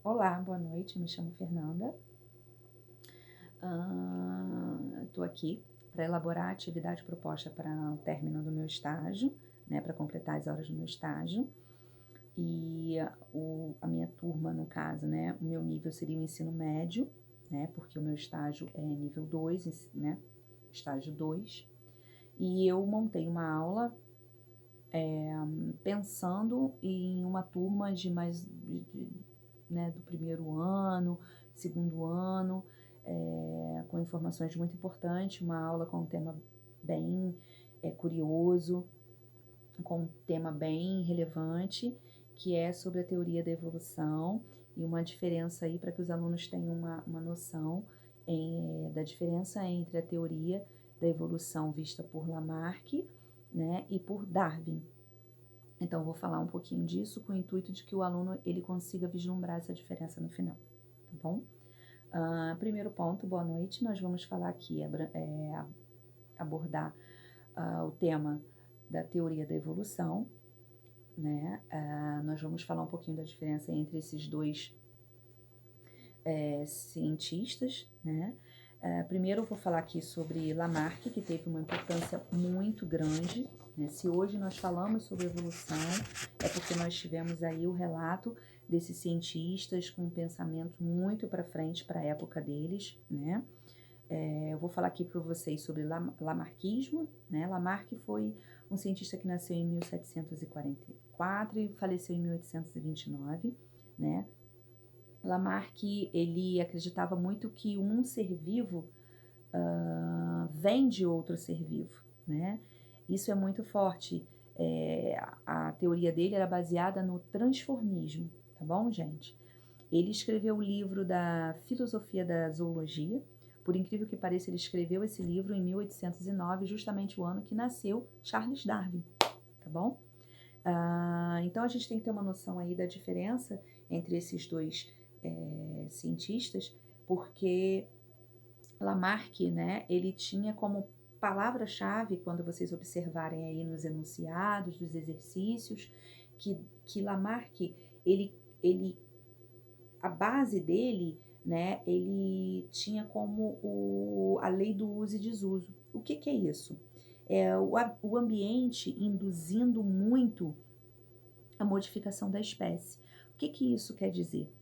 Olá, boa noite, me chamo Fernanda. Estou aqui para elaborar a atividade proposta para o término do meu estágio, né, para completar as horas do meu estágio. E a minha turma, no caso, né, o meu nível seria o ensino médio, né, porque o meu estágio é nível 2, né, estágio 2. E eu montei uma aula pensando em uma turma de mais, né, do primeiro ano, segundo ano, com informações muito importantes, uma aula com um tema bem curioso, com um tema bem relevante, que é sobre a teoria da evolução, e uma diferença aí para que os alunos tenham uma noção da diferença entre a teoria da evolução vista por Lamarck, né, e por Darwin. Então, eu vou falar um pouquinho disso com o intuito de que o aluno ele consiga vislumbrar essa diferença no final, tá bom? Primeiro ponto, boa noite, nós vamos falar aqui, abordar o tema da teoria da evolução, né? Nós vamos falar um pouquinho da diferença entre esses dois cientistas, né? Primeiro eu vou falar aqui sobre Lamarck, que teve uma importância muito grande, né? Se hoje nós falamos sobre evolução, é porque nós tivemos aí o relato desses cientistas com um pensamento muito para frente para a época deles, né? Eu vou falar aqui para vocês sobre Lamarckismo, né? Lamarck foi um cientista que nasceu em 1744 e faleceu em 1829, né? Lamarck, ele acreditava muito que um ser vivo vem de outro ser vivo, né? Isso é muito forte. A teoria dele era baseada no transformismo, tá bom, gente? Ele escreveu o livro da Filosofia da Zoologia. Por incrível que pareça, ele escreveu esse livro em 1809, justamente o ano que nasceu Charles Darwin, tá bom? Então a gente tem que ter uma noção aí da diferença entre esses dois cientistas, porque Lamarck, né, ele tinha como palavra-chave, quando vocês observarem aí nos enunciados dos exercícios, que Lamarck, ele a base dele, né, ele tinha como a lei do uso e desuso. O que é isso? O ambiente induzindo muito a modificação da espécie. O que isso quer dizer?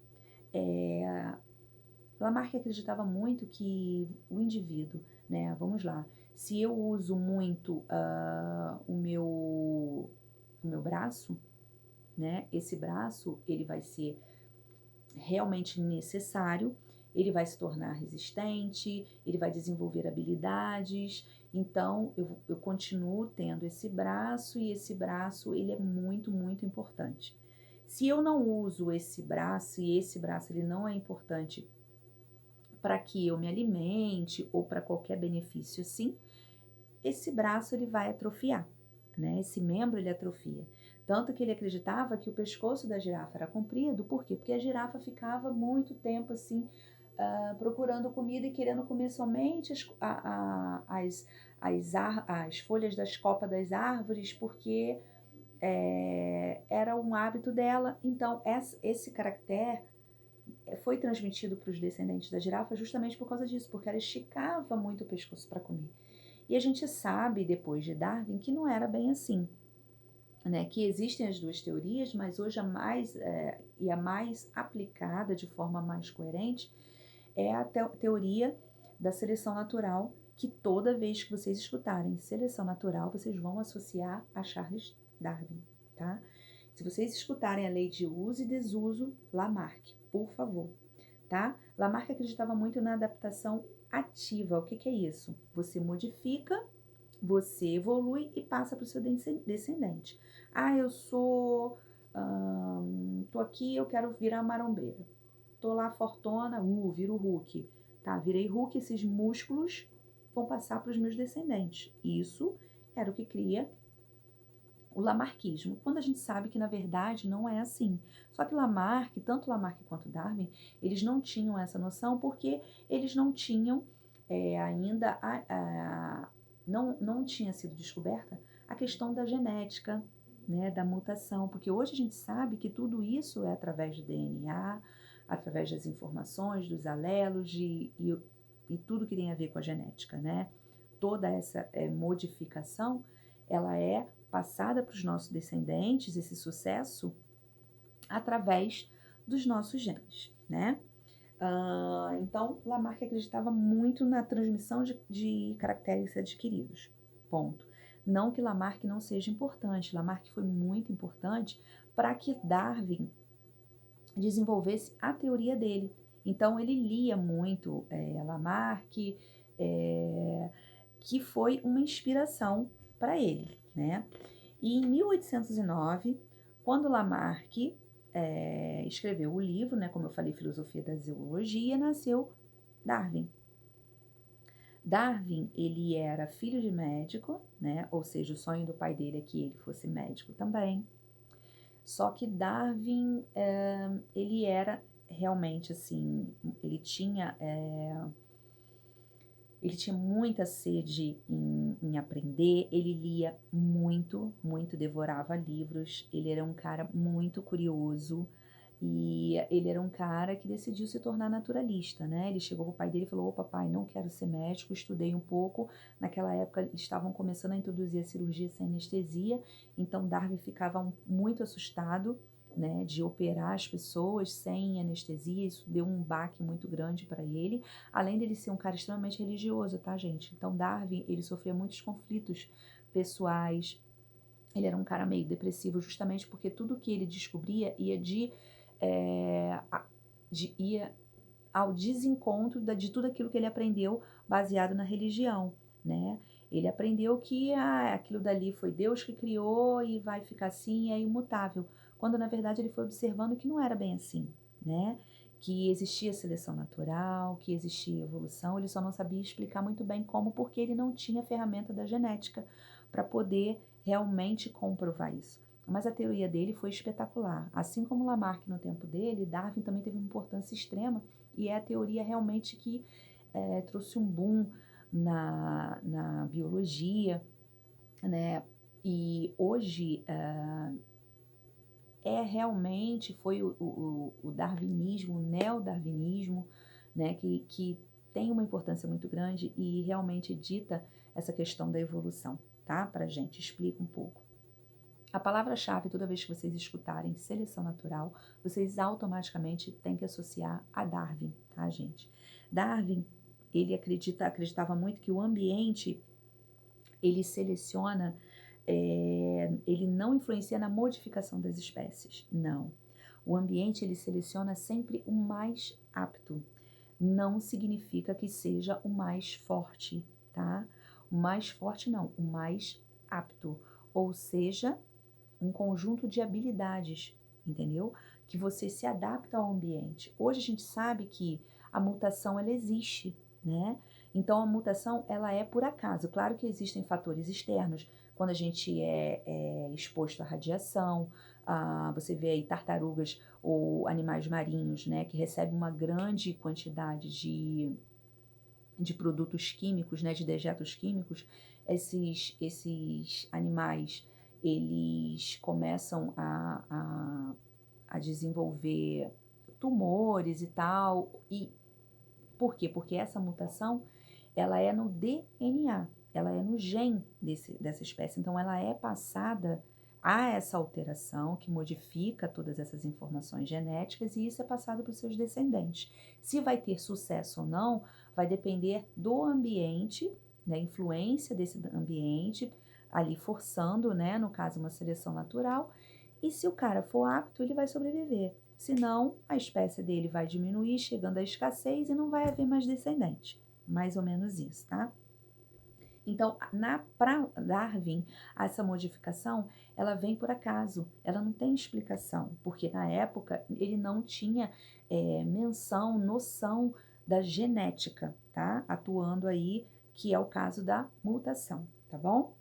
Lamarck acreditava muito que o indivíduo, né, vamos lá, se eu uso muito o meu braço, né, esse braço ele vai ser realmente necessário, ele vai se tornar resistente, ele vai desenvolver habilidades, então eu continuo tendo esse braço e esse braço ele é muito, muito importante. Se eu não uso esse braço e esse braço ele não é importante para que eu me alimente ou para qualquer benefício assim, esse braço ele vai atrofiar, né? Esse membro ele atrofia. Tanto que ele acreditava que o pescoço da girafa era comprido, por quê? Porque a girafa ficava muito tempo assim, procurando comida e querendo comer somente as folhas das copas das árvores, porque era um hábito dela. Então, esse caractere foi transmitido para os descendentes da girafa justamente por causa disso, porque ela esticava muito o pescoço para comer. E a gente sabe, depois de Darwin, que não era bem assim, né? Que existem as duas teorias, mas hoje a mais aplicada de forma mais coerente é a teoria da seleção natural, que toda vez que vocês escutarem seleção natural, vocês vão associar a Charles Darwin, tá? Se vocês escutarem a lei de uso e desuso, Lamarck, por favor, tá? Lamarck acreditava muito na adaptação ativa. O que é isso? Você modifica, você evolui e passa para o seu descendente. Tô aqui, eu quero virar marombeira. Tô lá fortona, viro Hulk. Tá, virei Hulk, esses músculos vão passar para os meus descendentes. Isso era o que cria o lamarquismo, quando a gente sabe que na verdade não é assim. Só que Lamarck, tanto Lamarck quanto Darwin, eles não tinham essa noção porque eles não tinham ainda, não tinha sido descoberta a questão da genética, né, da mutação, porque hoje a gente sabe que tudo isso é através do DNA, através das informações, dos alelos e tudo que tem a ver com a genética, né? Toda essa modificação, ela é passada para os nossos descendentes, esse sucesso, através dos nossos genes, né? Então, Lamarck acreditava muito na transmissão de caracteres adquiridos, ponto. Não que Lamarck não seja importante, Lamarck foi muito importante para que Darwin desenvolvesse a teoria dele. Então, ele lia muito Lamarck, que foi uma inspiração para ele, né? E em 1809, quando Lamarck escreveu o livro, né, como eu falei, Filosofia da Zoologia, nasceu Darwin. Darwin, ele era filho de médico, né, ou seja, o sonho do pai dele é que ele fosse médico também. Só que Darwin, ele era realmente assim, ele tinha muita sede em aprender, ele lia muito, muito, devorava livros, ele era um cara muito curioso e ele era um cara que decidiu se tornar naturalista, né? Ele chegou pro pai dele e falou: "Ô papai, não quero ser médico, estudei um pouco". Naquela época eles estavam começando a introduzir a cirurgia sem anestesia, então Darwin ficava muito assustado, né, de operar as pessoas sem anestesia, isso deu um baque muito grande para ele, além dele ser um cara extremamente religioso, tá, gente? Então Darwin, ele sofria muitos conflitos pessoais, ele era um cara meio depressivo, justamente porque tudo que ele descobria ia ao desencontro de tudo aquilo que ele aprendeu baseado na religião, né? Ele aprendeu que aquilo dali foi Deus que criou e vai ficar assim, é imutável, quando na verdade ele foi observando que não era bem assim, né? Que existia seleção natural, que existia evolução, ele só não sabia explicar muito bem como, porque ele não tinha a ferramenta da genética para poder realmente comprovar isso. Mas a teoria dele foi espetacular. Assim como Lamarck no tempo dele, Darwin também teve uma importância extrema, e é a teoria realmente que trouxe um boom na biologia, né? E hoje foi o darwinismo, o neodarwinismo, né? Que tem uma importância muito grande e realmente dita essa questão da evolução, tá? Pra gente, explica um pouco. A palavra-chave, toda vez que vocês escutarem seleção natural, vocês automaticamente têm que associar a Darwin, tá, gente? Darwin, ele acreditava muito que o ambiente, ele seleciona, ele não influencia na modificação das espécies, não. O ambiente, ele seleciona sempre o mais apto. Não significa que seja o mais forte, tá? O mais forte não, o mais apto. Ou seja, um conjunto de habilidades, entendeu? Que você se adapta ao ambiente. Hoje a gente sabe que a mutação, ela existe, né? Então a mutação, ela é por acaso. Claro que existem fatores externos, quando a gente é exposto à radiação, você vê aí tartarugas ou animais marinhos, né, que recebem uma grande quantidade de produtos químicos, né, de dejetos químicos. Esses animais, eles começam a desenvolver tumores e tal. E por quê? Porque essa mutação, ela é no DNA, ela é no gene dessa espécie. Então, ela é passada a essa alteração que modifica todas essas informações genéticas, e isso é passado para os seus descendentes. Se vai ter sucesso ou não, vai depender do ambiente, da influência desse ambiente, ali forçando, né, no caso, uma seleção natural, e se o cara for apto, ele vai sobreviver. Senão, a espécie dele vai diminuir, chegando à escassez, e não vai haver mais descendente. Mais ou menos isso, tá? Então, para Darwin, essa modificação, ela vem por acaso, ela não tem explicação, porque na época ele não tinha noção da genética, tá? Atuando aí, que é o caso da mutação, tá bom?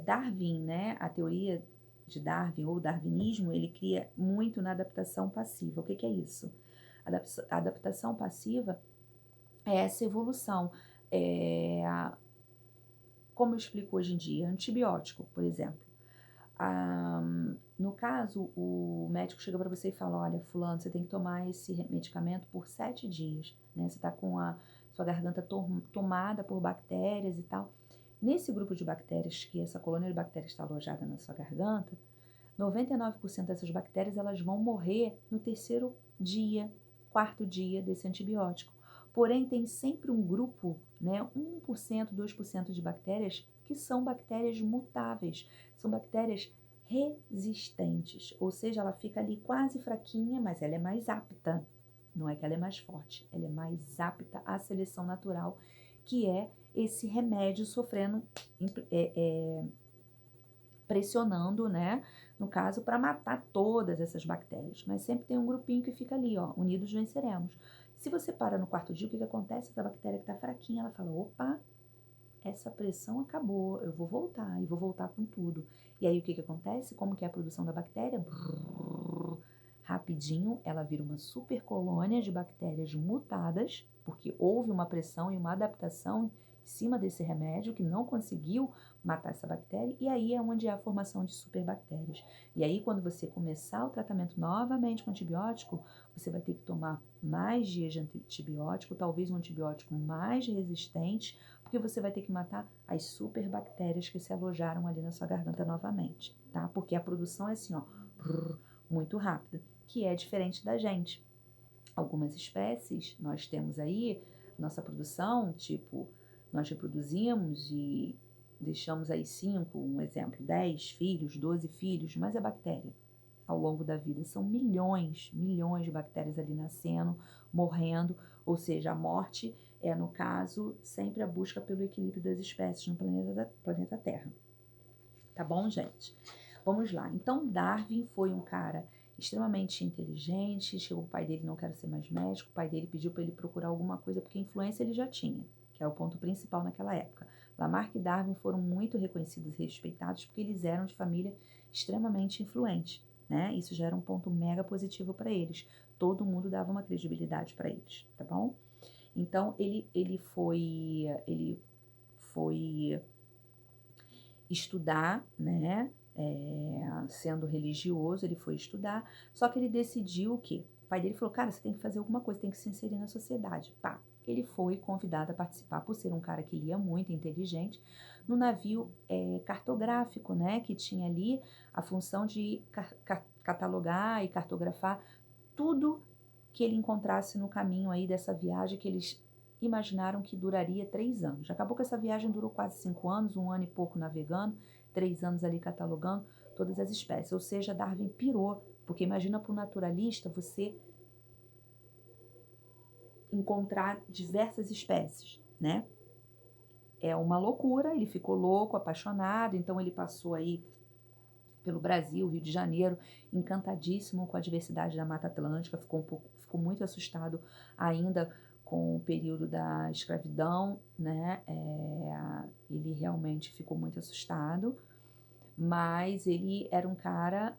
Darwin, né, a teoria de Darwin ou darwinismo, ele cria muito na adaptação passiva. O que é isso? A adaptação passiva é essa evolução. Como eu explico hoje em dia, antibiótico, por exemplo. No caso, o médico chega para você e fala, olha, fulano, você tem que tomar esse medicamento por 7 dias, né? Você está com a sua garganta tomada por bactérias e tal. Nesse grupo de bactérias, que essa colônia de bactérias está alojada na sua garganta, 99% dessas bactérias elas vão morrer no terceiro dia, quarto dia desse antibiótico. Porém, tem sempre um grupo, né, 1%, 2% de bactérias que são bactérias mutáveis, são bactérias resistentes, ou seja, ela fica ali quase fraquinha, mas ela é mais apta. Não é que ela é mais forte, ela é mais apta à seleção natural, que é esse remédio sofrendo, pressionando, né, no caso, para matar todas essas bactérias. Mas sempre tem um grupinho que fica ali, ó, unidos venceremos. Se você para no quarto dia, o que acontece? Essa bactéria que está fraquinha, ela fala, opa, essa pressão acabou, eu vou voltar, e vou voltar com tudo. E aí o que acontece? Como que é a produção da bactéria? Brrr, rapidinho, ela vira uma super colônia de bactérias mutadas, porque houve uma pressão e uma adaptação em cima desse remédio que não conseguiu matar essa bactéria, e aí é onde há a formação de superbactérias. E aí, quando você começar o tratamento novamente com antibiótico, você vai ter que tomar mais dias de antibiótico, talvez um antibiótico mais resistente, porque você vai ter que matar as superbactérias que se alojaram ali na sua garganta novamente, tá? Porque a produção é assim, ó, muito rápida, que é diferente da gente. Algumas espécies, nós temos aí nossa produção, tipo, nós reproduzimos e deixamos aí 5, um exemplo, 10 filhos, 12 filhos, mas a bactéria, ao longo da vida, são milhões, milhões de bactérias ali nascendo, morrendo, ou seja, a morte é, no caso, sempre a busca pelo equilíbrio das espécies no planeta Terra. Tá bom, gente? Vamos lá. Então, Darwin foi um cara extremamente inteligente. Chegou o pai dele, não quero ser mais médico. O pai dele pediu para ele procurar alguma coisa, porque influência ele já tinha, que é o ponto principal naquela época. Lamarck e Darwin foram muito reconhecidos e respeitados porque eles eram de família extremamente influente, né? Isso já era um ponto mega positivo para eles. Todo mundo dava uma credibilidade para eles, tá bom? Então, ele foi estudar, né? Sendo religioso, ele foi estudar, só que ele decidiu o quê? O pai dele falou, cara, você tem que fazer alguma coisa, tem que se inserir na sociedade. Pá, ele foi convidado a participar, por ser um cara que lia muito, inteligente, no navio cartográfico, né? Que tinha ali a função de catalogar e cartografar tudo que ele encontrasse no caminho aí dessa viagem que eles imaginaram que duraria 3 anos. Acabou que essa viagem durou quase 5 anos, 1 ano e pouco navegando, 3 anos ali catalogando todas as espécies. Ou seja, Darwin pirou, porque imagina para o naturalista você encontrar diversas espécies, né? É uma loucura, ele ficou louco, apaixonado, então ele passou aí pelo Brasil, Rio de Janeiro, encantadíssimo com a diversidade da Mata Atlântica, ficou muito assustado ainda com o período da escravidão, né? Ele realmente ficou muito assustado, mas ele era um cara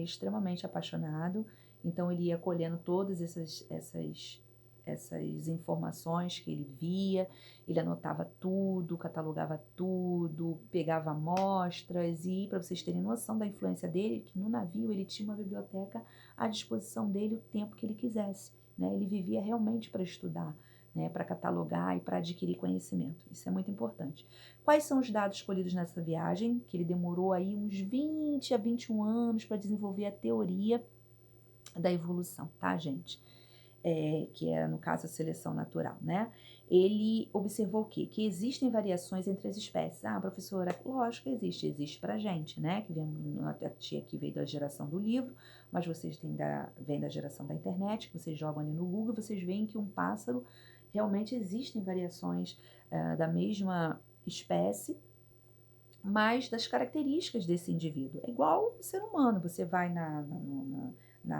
extremamente apaixonado, então ele ia colhendo todas essas informações que ele via, ele anotava tudo, catalogava tudo, pegava amostras e, para vocês terem noção da influência dele, que no navio ele tinha uma biblioteca à disposição dele o tempo que ele quisesse, né? Ele vivia realmente para estudar, né? Para catalogar e para adquirir conhecimento. Isso é muito importante. Quais são os dados escolhidos nessa viagem? Que ele demorou aí uns 20 a 21 anos para desenvolver a teoria da evolução, tá, gente? Que é, no caso, a seleção natural, né? Ele observou o quê? Que existem variações entre as espécies. Ah, professora, lógico que existe pra gente, né? Que vem, a tia aqui veio da geração do livro, mas vocês vêm da geração da internet, que vocês jogam ali no Google, vocês veem que um pássaro, realmente existem variações da mesma espécie, mas das características desse indivíduo. É igual o ser humano, você vai na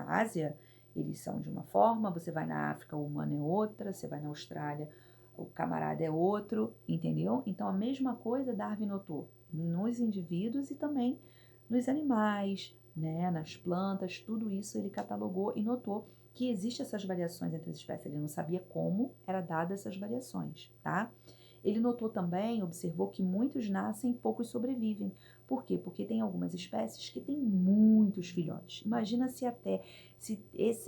Ásia, eles são de uma forma, você vai na África, o humano é outra, você vai na Austrália, o camarada é outro, entendeu? Então, a mesma coisa Darwin notou nos indivíduos e também nos animais, né, nas plantas, tudo isso ele catalogou e notou que existem essas variações entre as espécies. Ele não sabia como era dada essas variações, tá? Ele notou também, observou que muitos nascem e poucos sobrevivem, Por quê? Porque tem algumas espécies que têm muitos filhotes. Imagina se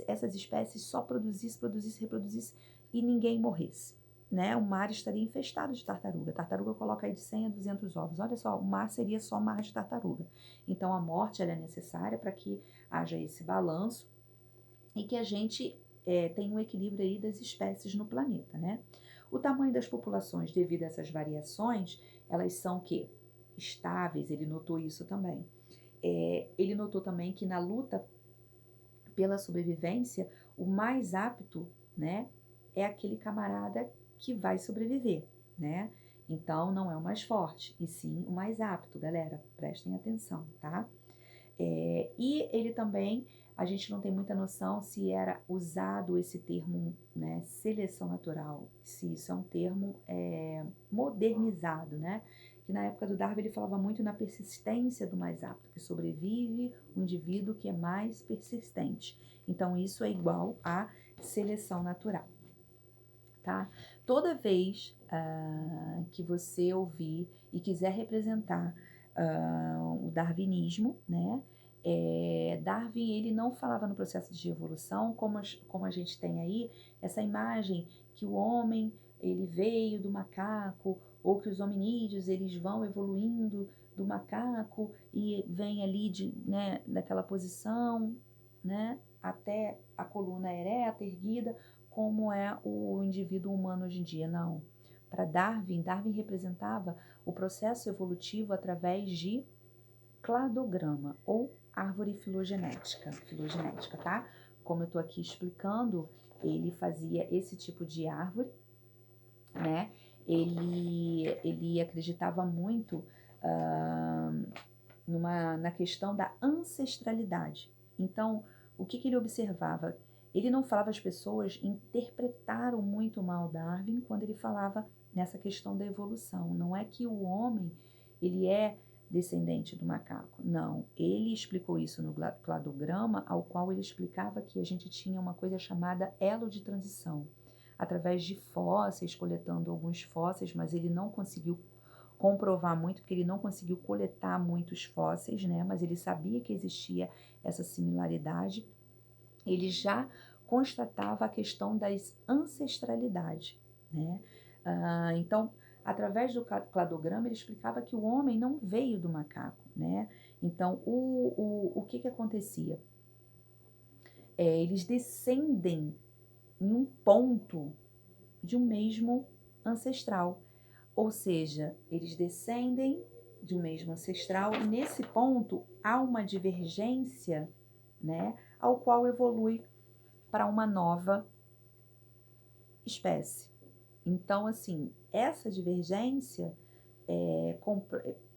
essas espécies só reproduzisse e ninguém morresse, né? O mar estaria infestado de tartaruga. A tartaruga coloca aí de 100 a 200 ovos. Olha só, o mar seria só mar de tartaruga. Então, a morte ela é necessária para que haja esse balanço e que a gente tenha um equilíbrio aí das espécies no planeta, né? O tamanho das populações, devido a essas variações, elas são o quê? Estáveis, ele notou isso também. Ele notou também que na luta pela sobrevivência, o mais apto, né, é aquele camarada que vai sobreviver, né? Então, não é o mais forte, e sim o mais apto, galera, prestem atenção, tá? E ele também, a gente não tem muita noção se era usado esse termo, né, seleção natural, se isso é um termo modernizado, né? Que na época do Darwin ele falava muito na persistência do mais apto, que sobrevive o indivíduo que é mais persistente. Então, isso é igual a seleção natural, tá? Toda vez que você ouvir e quiser representar o darwinismo, né? Darwin, ele não falava no processo de evolução, como a gente tem aí, essa imagem que o homem, ele veio do macaco, ou que os hominídeos, eles vão evoluindo do macaco e vem ali né, daquela posição, né? Até a coluna ereta, erguida, como é o indivíduo humano hoje em dia. Não. Para Darwin representava o processo evolutivo através de cladograma ou árvore filogenética, tá? Como eu estou aqui explicando, ele fazia esse tipo de árvore, né? Ele acreditava muito na questão da ancestralidade. Então, o que ele observava? Ele não falava, as pessoas interpretaram muito mal Darwin quando ele falava nessa questão da evolução. Não é que o homem, ele é descendente do macaco. Não, ele explicou isso no cladograma, ao qual ele explicava que a gente tinha uma coisa chamada elo de transição, através de fósseis, coletando alguns fósseis, mas ele não conseguiu comprovar muito, porque ele não conseguiu coletar muitos fósseis, né? Mas ele sabia que existia essa similaridade. Ele já constatava a questão das ancestralidades, né? Então, através do cladograma, ele explicava que o homem não veio do macaco, né? Então, o que acontecia? Eles descendem em um ponto de um mesmo ancestral. Ou seja, eles descendem de um mesmo ancestral e nesse ponto há uma divergência, né, ao qual evolui para uma nova espécie. Então, assim, essa divergência,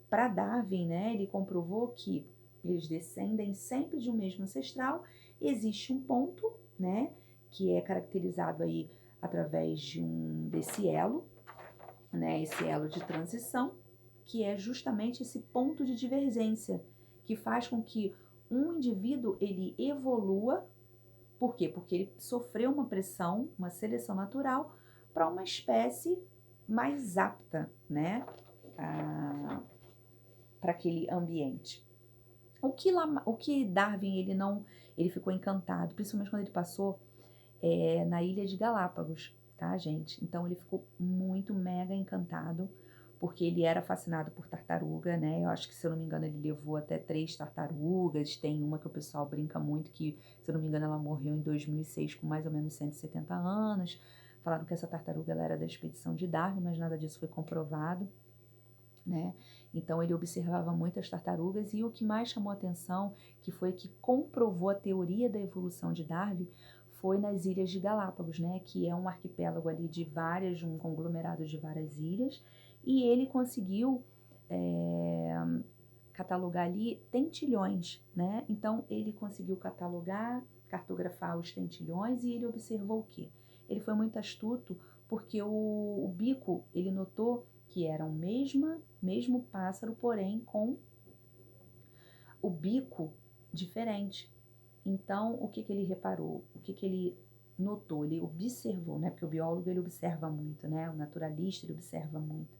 para Darwin, né, ele comprovou que eles descendem sempre de um mesmo ancestral, existe um ponto, né, que é caracterizado aí através desse elo, né, esse elo de transição, que é justamente esse ponto de divergência, que faz com que um indivíduo ele evolua. Por quê? Porque ele sofreu uma pressão, uma seleção natural para uma espécie mais apta, né, para aquele ambiente. O que Darwin ele ficou encantado, principalmente quando ele passou na ilha de Galápagos, tá, gente? Então ele ficou muito mega encantado, porque ele era fascinado por tartaruga, né? Eu acho que, se eu não me engano, ele levou até 3 tartarugas. Tem uma que o pessoal brinca muito, que, se eu não me engano, ela morreu em 2006 com mais ou menos 170 anos. Falaram que essa tartaruga ela era da expedição de Darwin, mas nada disso foi comprovado, né? Então ele observava muitas tartarugas e o que mais chamou a atenção, que foi que comprovou a teoria da evolução de Darwin, foi nas Ilhas de Galápagos, né? Que é um arquipélago ali um conglomerado de várias ilhas, e ele conseguiu catalogar ali tentilhões, né? Então ele conseguiu cartografar os tentilhões e ele observou o quê? Ele foi muito astuto, porque o bico, ele notou que era o mesmo pássaro, porém com o bico diferente. Então, o que ele reparou? O que ele notou? Ele observou, né? Porque o biólogo, ele observa muito, né? O naturalista, ele observa muito.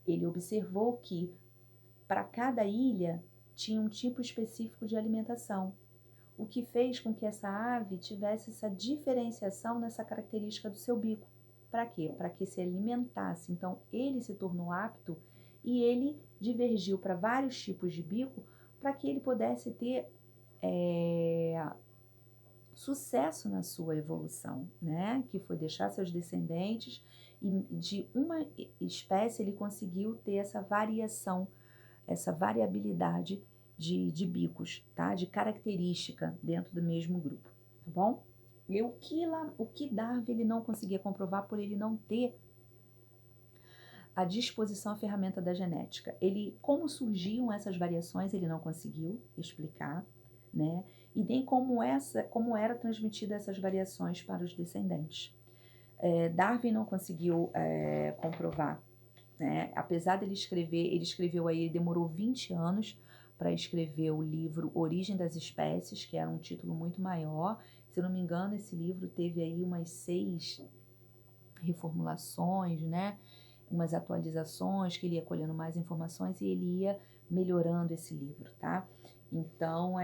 Ele observou que para cada ilha tinha um tipo específico de alimentação, o que fez com que essa ave tivesse essa diferenciação nessa característica do seu bico. Para quê? Para que se alimentasse. Então, ele se tornou apto e ele divergiu para vários tipos de bico para que ele pudesse ter sucesso na sua evolução, né? Que foi deixar seus descendentes e de uma espécie ele conseguiu ter essa variação, essa variabilidade de bicos, tá? De característica dentro do mesmo grupo, tá bom? E o que Darwin ele não conseguia comprovar por ele não ter a disposição à ferramenta da genética. Como surgiam essas variações, ele não conseguiu explicar, né? E nem como era transmitida essas variações para os descendentes. Darwin não conseguiu comprovar, né? Apesar dele escrever, ele escreveu aí, ele demorou 20 anos para escrever o livro Origem das Espécies, que era um título muito maior. Se eu não me engano, esse livro teve aí umas 6 reformulações, né? Umas atualizações, que ele ia colhendo mais informações e ele ia melhorando esse livro, tá? Então,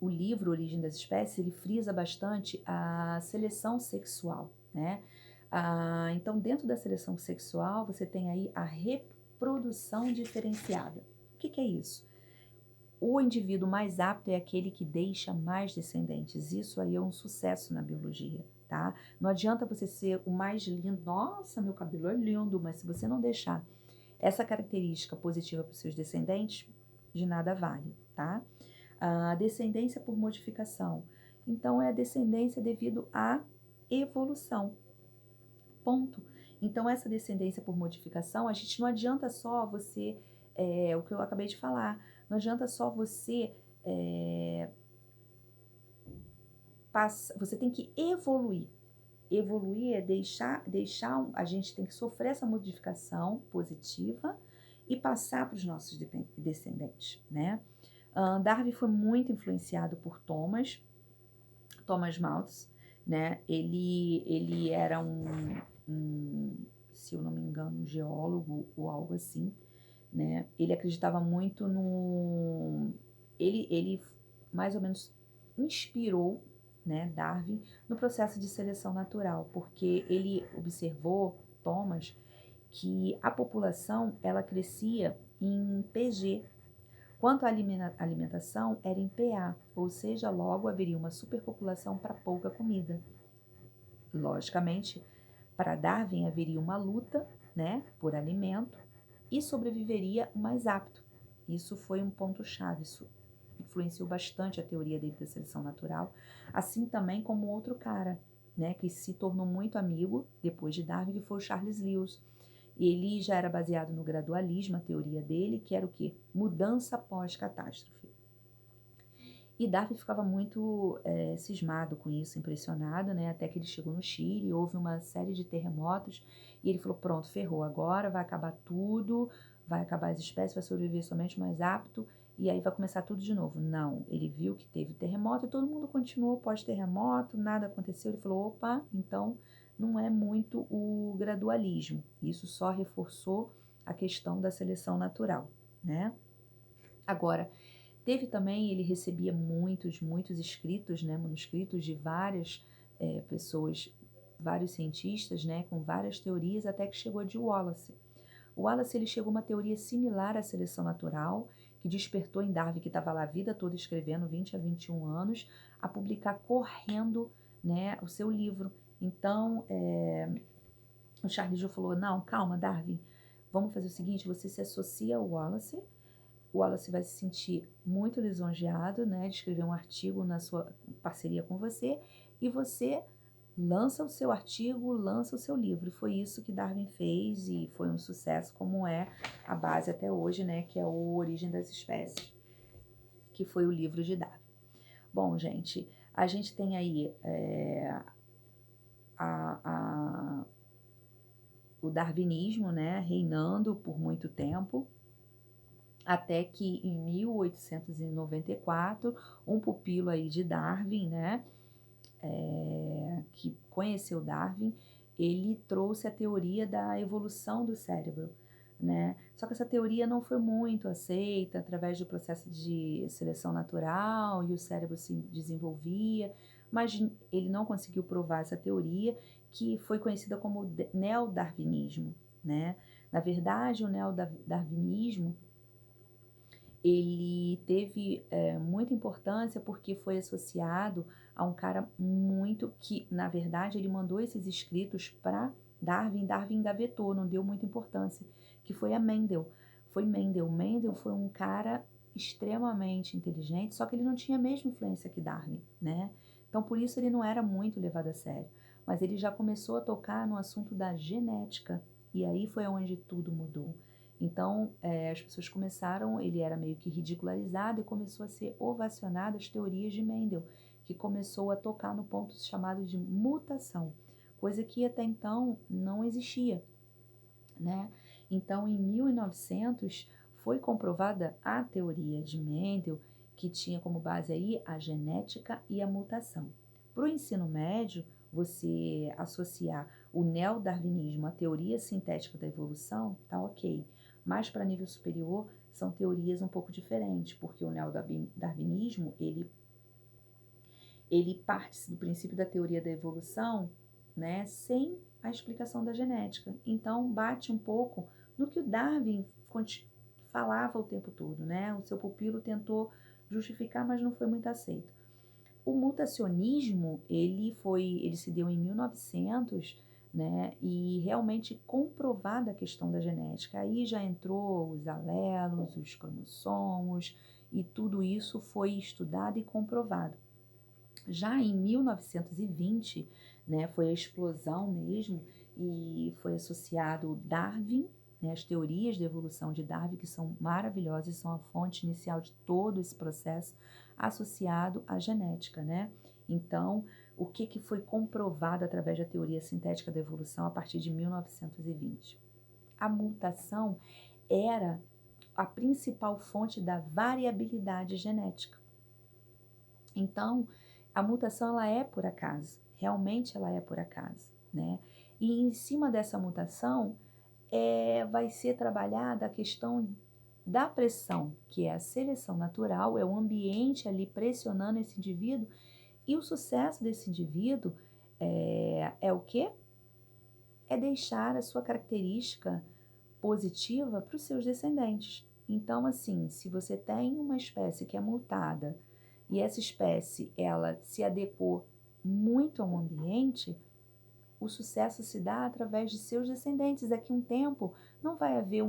o livro Origem das Espécies, ele frisa bastante a seleção sexual, né? Então, dentro da seleção sexual, você tem aí a reprodução diferenciada. O que é isso? O indivíduo mais apto é aquele que deixa mais descendentes. Isso aí é um sucesso na biologia, tá? Não adianta você ser o mais lindo. Nossa, meu cabelo é lindo, mas se você não deixar essa característica positiva para os seus descendentes, de nada vale, tá? A descendência por modificação. Então, é a descendência devido à evolução. Ponto. Então, essa descendência por modificação, a gente não adianta só você, o que eu acabei de falar, não adianta só você você tem que evoluir. Evoluir é deixar, a gente tem que sofrer essa modificação positiva e passar para os nossos descendentes, né? Darwin foi muito influenciado por Thomas Malthus, né? Ele era se eu não me engano, um geólogo ou algo assim, né? Ele acreditava muito ele mais ou menos inspirou, né, Darwin no processo de seleção natural, porque ele observou, Thomas, que a população ela crescia em PG, quanto à alimentação era em PA, ou seja, logo haveria uma superpopulação para pouca comida. Logicamente, para Darwin haveria uma luta, né, por alimento e sobreviveria o mais apto. Isso foi um ponto-chave, isso influenciou bastante a teoria dele da seleção natural, assim também como outro cara, né, que se tornou muito amigo depois de Darwin, que foi o Charles Lewis. Ele já era baseado no gradualismo, a teoria dele, que era o quê? Mudança pós-catástrofe. E Darwin ficava muito cismado com isso, impressionado, né? Até que ele chegou no Chile, houve uma série de terremotos e ele falou, pronto, ferrou, agora vai acabar tudo, vai acabar as espécies, vai sobreviver somente o mais apto e aí vai começar tudo de novo. Não, ele viu que teve terremoto e todo mundo continuou pós-terremoto, nada aconteceu. Ele falou, opa, então não é muito o gradualismo. Isso só reforçou a questão da seleção natural, né? Agora, teve também, ele recebia muitos escritos, né, manuscritos de várias pessoas, vários cientistas, né, com várias teorias, até que chegou a de Wallace. O Wallace ele chegou a uma teoria similar à seleção natural, que despertou em Darwin, que estava lá a vida toda escrevendo, 20 a 21 anos, a publicar correndo, né, o seu livro. Então, o Charles Dickens falou, não, calma, Darwin, vamos fazer o seguinte, você se associa ao Wallace, o Wallace vai se sentir muito lisonjeado, né, de escrever um artigo na sua parceria com você, e você lança o seu artigo, lança o seu livro. Foi isso que Darwin fez e foi um sucesso, como é a base até hoje, né, que é o Origem das Espécies, que foi o livro de Darwin. Bom, gente, a gente tem aí o darwinismo, né, reinando por muito tempo, até que em 1894, um pupilo aí de Darwin, né, que conheceu Darwin, ele trouxe a teoria da evolução do cérebro. né? Só que essa teoria não foi muito aceita através do processo de seleção natural e o cérebro se desenvolvia, mas ele não conseguiu provar essa teoria, que foi conhecida como neodarwinismo, né? Na verdade, o neodarwinismo ele teve muita importância porque foi associado a um cara muito que, na verdade, ele mandou esses escritos para Darwin. Darwin engavetou, não deu muita importância, que foi a Mendel. Foi Mendel. Mendel foi um cara extremamente inteligente, só que ele não tinha a mesma influência que Darwin, né? Então, por isso ele não era muito levado a sério. Mas ele já começou a tocar no assunto da genética, e aí foi onde tudo mudou. Então, as pessoas começaram, ele era meio que ridicularizado e começou a ser ovacionado as teorias de Mendel, que começou a tocar no ponto chamado de mutação, coisa que até então não existia, né? Então, em 1900, foi comprovada a teoria de Mendel, que tinha como base aí a genética e a mutação. Para o ensino médio, você associar o neodarwinismo à teoria sintética da evolução, tá ok. Mas para nível superior, são teorias um pouco diferentes, porque o neodarwinismo, ele parte do princípio da teoria da evolução, né, sem a explicação da genética. Então, bate um pouco no que o Darwin falava o tempo todo, né? O seu pupilo tentou justificar, mas não foi muito aceito. O mutacionismo, ele se deu em 1900, né? E realmente comprovada a questão da genética. Aí já entrou os alelos, os cromossomos, e tudo isso foi estudado e comprovado. Já em 1920, né, foi a explosão mesmo, e foi associado Darwin, né, as teorias de evolução de Darwin, que são maravilhosas, são a fonte inicial de todo esse processo, associado à genética, né? Então, o que foi comprovado através da teoria sintética da evolução a partir de 1920? A mutação era a principal fonte da variabilidade genética. Então, a mutação ela é por acaso, realmente ela é por acaso, né? E em cima dessa mutação vai ser trabalhada a questão da pressão, que é a seleção natural, é o ambiente ali pressionando esse indivíduo, e o sucesso desse indivíduo é o quê? É deixar a sua característica positiva para os seus descendentes. Então, assim, se você tem uma espécie que é mutada e essa espécie ela se adequou muito ao ambiente, o sucesso se dá através de seus descendentes. Daqui a um tempo não vai haver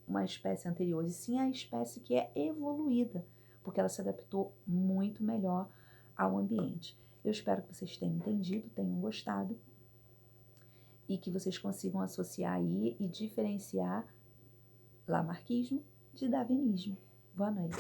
uma espécie anterior, e sim a espécie que é evoluída, porque ela se adaptou muito melhor ao ambiente. Eu espero que vocês tenham entendido, tenham gostado e que vocês consigam associar aí e diferenciar lamarquismo de darwinismo. Boa noite.